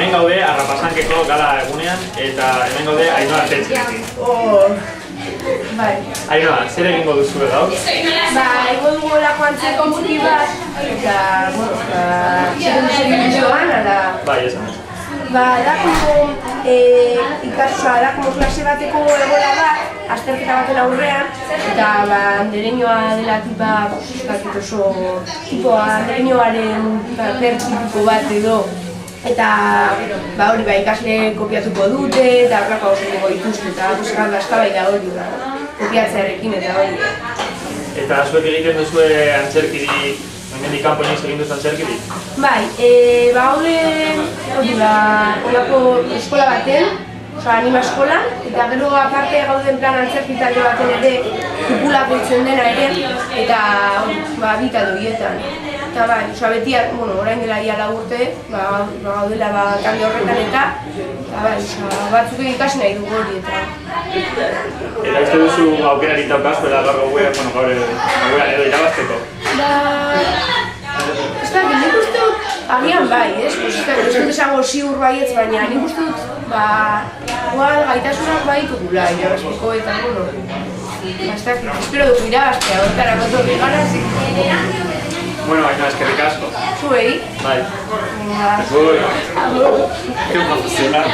hemen gaude Arrapasankeko gala egunean eta hemen gaude Ainhoa Artetxerekin. Bai. Ainhoa, zer egingo duzu gaur? Egingo dugu olako antzeko txiki bat eta, segimendioan, ala... Bai, esan. Da como klase bateko egoera bat, azterketa baten aurrean, eta andereñoa dela tipa, oso andereñoaren pertipiko bat edo, eta hori ikasle kopiatuko dute, eta horrako hauseneko dituzte, eta eztabaida hori kopiatzearekin eta hori. Eta zuek egiten duzue antzerkirik, hemendik kanpo inoiz egin duz antzerkirik? Bai, gaude olako eskola baten, anima eskola, eta gero aparte gauden plan antzerki talde baten ere, kupulako itzen dena ere, eta bita doietan. Eta bai, beti, orain dela ia urte, gaudela talde horretan eta batzuk ikasi nahi dugu hori eta... Eta uste duzu aukerarik daukazuela gaur gauean edo irabazteko? Ez da, nik uste dut, agian bai, ez dut esango ziur baietz, baina nik uste dut, gaitasunak bai dugula irabazteko eta, espero dut irabaztea, horretara gotorri gara, Bueno, Ainhoa, eskerrik asko. Zuei? Bai. Agur. Qué profesional,